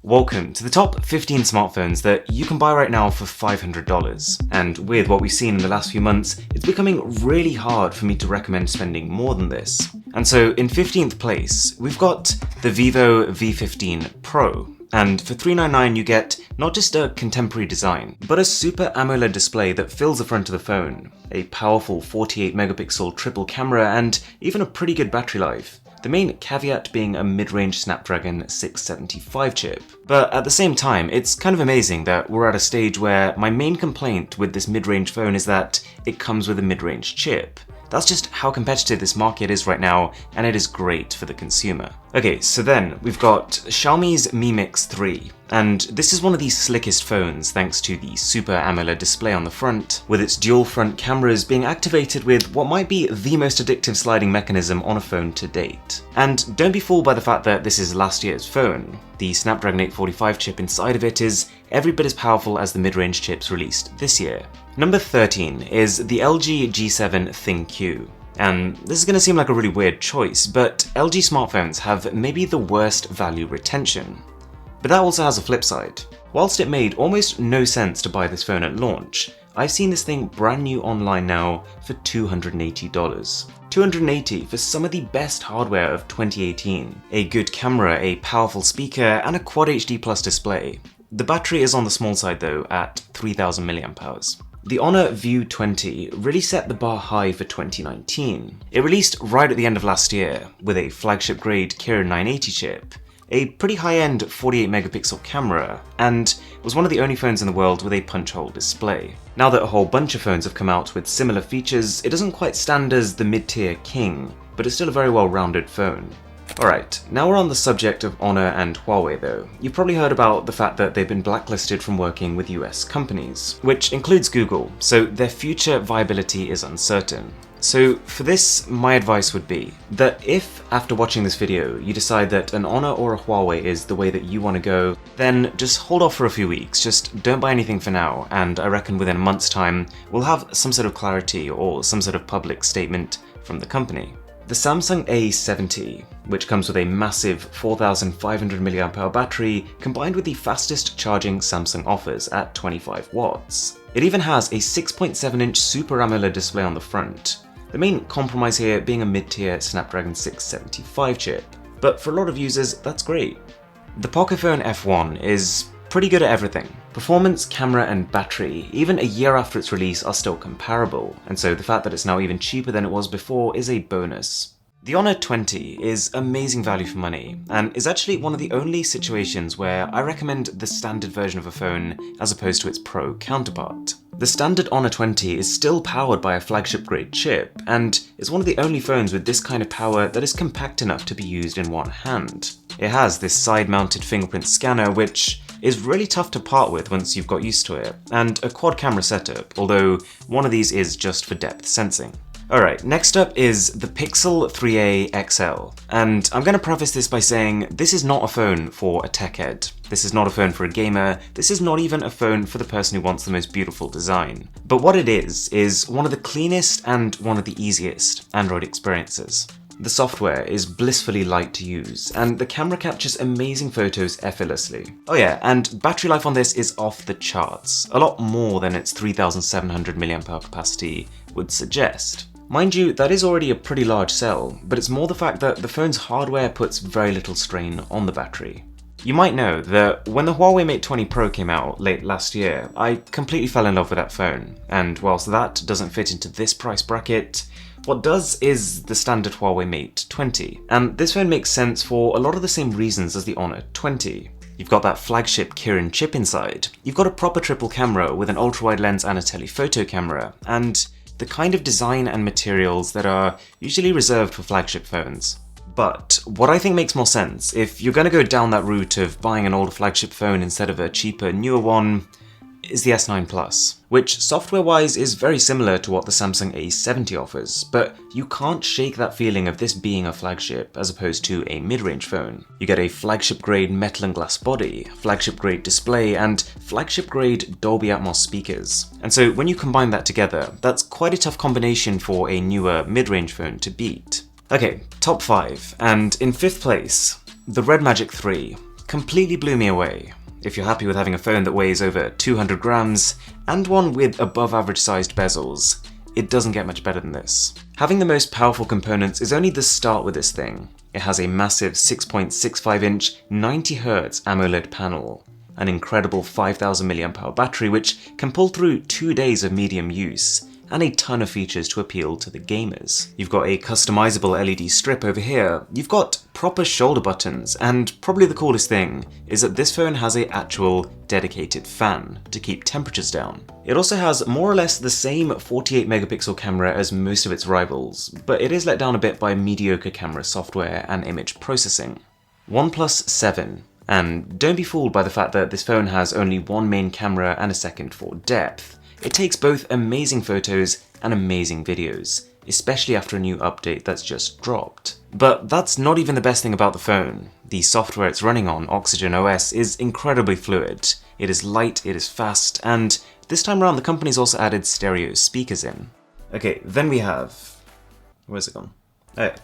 Welcome to the top 15 smartphones that you can buy right now for $500. And with what we've seen in the last few months, it's becoming really hard for me to recommend spending more than this. And so in 15th place, we've got the Vivo V15 Pro. And for $399 you get not just a contemporary design, but a super AMOLED display that fills the front of the phone, a powerful 48 megapixel triple camera, and even a pretty good battery life. The main caveat being a mid-range Snapdragon 675 chip. But at the same time, it's kind of amazing that we're at a stage where my main complaint with this mid-range phone is that it comes with a mid-range chip. That's just how competitive this market is right now, and it is great for the consumer. Okay, so then we've got Xiaomi's Mi Mix 3, and this is one of the slickest phones thanks to the Super AMOLED display on the front, with its dual front cameras being activated with what might be the most addictive sliding mechanism on a phone to date. And don't be fooled by the fact that this is last year's phone. The Snapdragon 845 chip inside of it is every bit as powerful as the mid-range chips released this year. Number 13 is the LG G7 ThinQ. And this is going to seem like a really weird choice, but LG smartphones have maybe the worst value retention. But that also has a flip side. Whilst it made almost no sense to buy this phone at launch, I've seen this thing brand new online now for $280. $280 for some of the best hardware of 2018. A good camera, a powerful speaker, and a Quad HD Plus display. The battery is on the small side though, at 3000 mAh. The Honor View 20 really set the bar high for 2019. It released right at the end of last year, with a flagship grade Kirin 980 chip, a pretty high-end 48 megapixel camera, and was one of the only phones in the world with a punch-hole display. Now that a whole bunch of phones have come out with similar features, it doesn't quite stand as the mid-tier king, but it's still a very well-rounded phone. Alright, now we're on the subject of Honor and Huawei though. You've probably heard about the fact that they've been blacklisted from working with US companies, which includes Google, so their future viability is uncertain. So for this, my advice would be that if, after watching this video, you decide that an Honor or a Huawei is the way that you want to go, then just hold off for a few weeks, just don't buy anything for now, and I reckon within a month's time, we'll have some sort of clarity or some sort of public statement from the company. The Samsung A70, which comes with a massive 4500 mAh battery combined with the fastest charging Samsung offers at 25 watts. It even has a 6.7-inch Super AMOLED display on the front, the main compromise here being a mid-tier Snapdragon 675 chip. But for a lot of users, that's great. The Pocophone F1 is pretty good at everything. Performance, camera, and battery, even a year after its release, are still comparable, and so the fact that it's now even cheaper than it was before is a bonus. The Honor 20 is amazing value for money, and is actually one of the only situations where I recommend the standard version of a phone as opposed to its Pro counterpart. The standard Honor 20 is still powered by a flagship grade chip, and is one of the only phones with this kind of power that is compact enough to be used in one hand. It has this side-mounted fingerprint scanner, which is really tough to part with once you've got used to it, and a quad camera setup, although one of these is just for depth sensing. Alright, next up is the Pixel 3a XL, and I'm going to preface this by saying this is not a phone for a tech head. This is not a phone for a gamer, this is not even a phone for the person who wants the most beautiful design. But what it is one of the cleanest and one of the easiest Android experiences. The software is blissfully light to use, and the camera captures amazing photos effortlessly. Oh yeah, and battery life on this is off the charts, a lot more than its 3700 mAh capacity would suggest. Mind you, that is already a pretty large sell, but it's more the fact that the phone's hardware puts very little strain on the battery. You might know that when the Huawei Mate 20 Pro came out late last year, I completely fell in love with that phone, and whilst that doesn't fit into this price bracket, what does is the standard Huawei Mate 20, and this phone makes sense for a lot of the same reasons as the Honor 20. You've got that flagship Kirin chip inside, you've got a proper triple camera with an ultra-wide lens and a telephoto camera, and the kind of design and materials that are usually reserved for flagship phones. But what I think makes more sense, if you're going to go down that route of buying an older flagship phone instead of a cheaper, newer one, is the S9 Plus, which software-wise is very similar to what the Samsung A70 offers, but you can't shake that feeling of this being a flagship as opposed to a mid-range phone. You get a flagship-grade metal and glass body, flagship-grade display, and flagship-grade Dolby Atmos speakers. And so when you combine that together, that's quite a tough combination for a newer mid-range phone to beat. Okay, top 5, and in 5th place, the Red Magic 3. completely blew me away. If you're happy with having a phone that weighs over 200 grams, and one with above average sized bezels, it doesn't get much better than this. Having the most powerful components is only the start with this thing. It has a massive 6.65-inch 90Hz AMOLED panel, an incredible 5000 mAh battery which can pull through 2 days of medium use, and a ton of features to appeal to the gamers. You've got a customizable LED strip over here, you've got proper shoulder buttons, and probably the coolest thing is that this phone has an actual dedicated fan to keep temperatures down. It also has more or less the same 48 megapixel camera as most of its rivals, but it is let down a bit by mediocre camera software and image processing. OnePlus 7. And don't be fooled by the fact that this phone has only one main camera and a second for depth. It takes both amazing photos and amazing videos, especially after a new update that's just dropped. But that's not even the best thing about the phone. The software it's running on, Oxygen OS, is incredibly fluid. It is light, it is fast, and this time around the company's also added stereo speakers in. Okay, then we have... where's it gone? Oh yeah.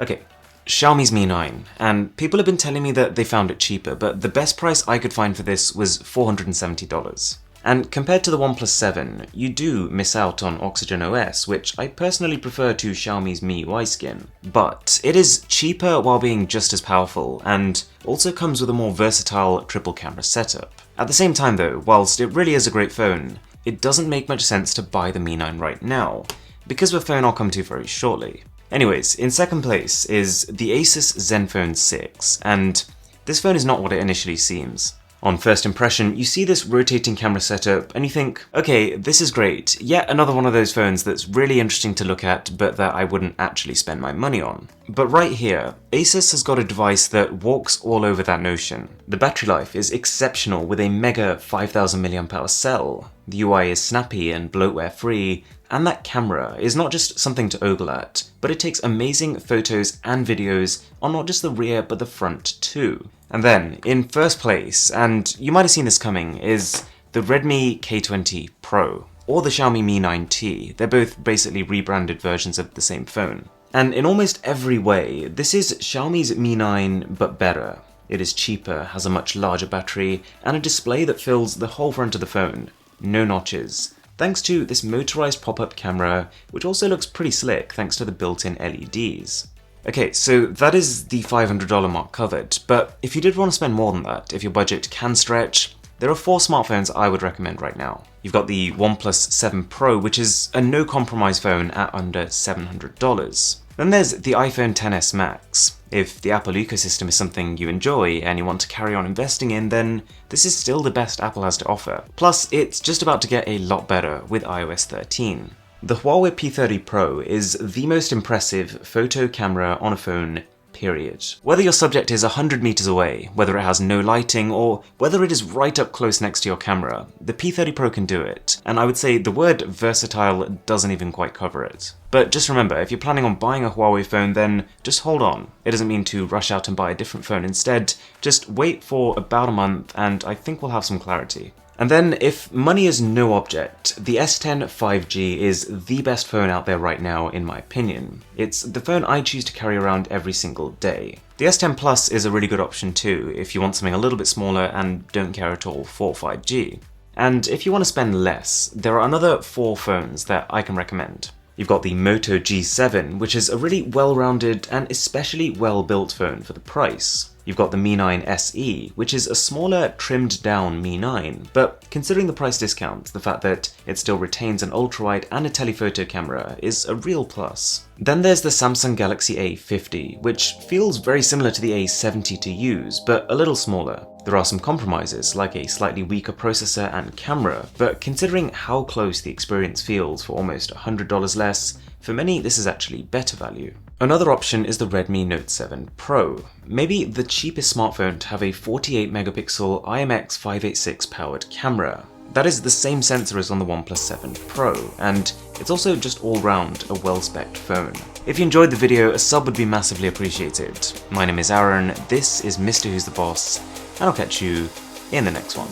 Okay. Xiaomi's Mi 9, and people have been telling me that they found it cheaper, but the best price I could find for this was $470. And compared to the OnePlus 7, you do miss out on Oxygen OS, which I personally prefer to Xiaomi's Mi UI skin. But it is cheaper while being just as powerful, and also comes with a more versatile triple camera setup. At the same time though, whilst it really is a great phone, it doesn't make much sense to buy the Mi 9 right now, because of a phone I'll come to very shortly. Anyways, in second place is the ASUS Zenfone 6, and this phone is not what it initially seems. On first impression, you see this rotating camera setup and you think, okay, this is great, yet another one of those phones that's really interesting to look at but that I wouldn't actually spend my money on. But right here, ASUS has got a device that walks all over that notion. The battery life is exceptional with a mega 5000 mAh cell, the UI is snappy and bloatware free, and that camera is not just something to ogle at, but it takes amazing photos and videos on not just the rear but the front too. And then, in first place, and you might have seen this coming, is the Redmi K20 Pro, or the Xiaomi Mi 9T. They're both basically rebranded versions of the same phone. And in almost every way, this is Xiaomi's Mi 9 but better. It is cheaper, has a much larger battery, and a display that fills the whole front of the phone. No notches. Thanks to this motorized pop-up camera, which also looks pretty slick thanks to the built-in LEDs. Okay, so that is the $500 mark covered, but if you did want to spend more than that, if your budget can stretch, there are 4 smartphones I would recommend right now. You've got the OnePlus 7 Pro, which is a no-compromise phone at under $700. Then there's the iPhone XS Max. If the Apple ecosystem is something you enjoy and you want to carry on investing in, then this is still the best Apple has to offer. Plus, it's just about to get a lot better with iOS 13. The Huawei P30 Pro is the most impressive photo camera on a phone, period. Whether your subject is 100 meters away, whether it has no lighting, or whether it is right up close next to your camera, the P30 Pro can do it, and I would say the word versatile doesn't even quite cover it. But just remember, if you're planning on buying a Huawei phone, then just hold on. It doesn't mean to rush out and buy a different phone. Instead, just wait for about a month, and I think we'll have some clarity. And then, if money is no object, the S10 5G is the best phone out there right now in my opinion. It's the phone I choose to carry around every single day. The S10 Plus is a really good option too, if you want something a little bit smaller and don't care at all for 5G. And if you want to spend less, there are another 4 phones that I can recommend. You've got the Moto G7, which is a really well-rounded and especially well-built phone for the price. You've got the Mi 9 SE, which is a smaller, trimmed-down Mi 9, but considering the price discount, the fact that it still retains an ultrawide and a telephoto camera is a real plus. Then there's the Samsung Galaxy A50, which feels very similar to the A70 to use, but a little smaller. There are some compromises, like a slightly weaker processor and camera, but considering how close the experience feels for almost $100 less, for many this is actually better value. Another option is the Redmi Note 7 Pro, maybe the cheapest smartphone to have a 48 megapixel IMX586 powered camera. That is the same sensor as on the OnePlus 7 Pro, and it's also just all round a well-spec'd phone. If you enjoyed the video, a sub would be massively appreciated. My name is Aaron, this is Mr. Who's the Boss, and I'll catch you in the next one.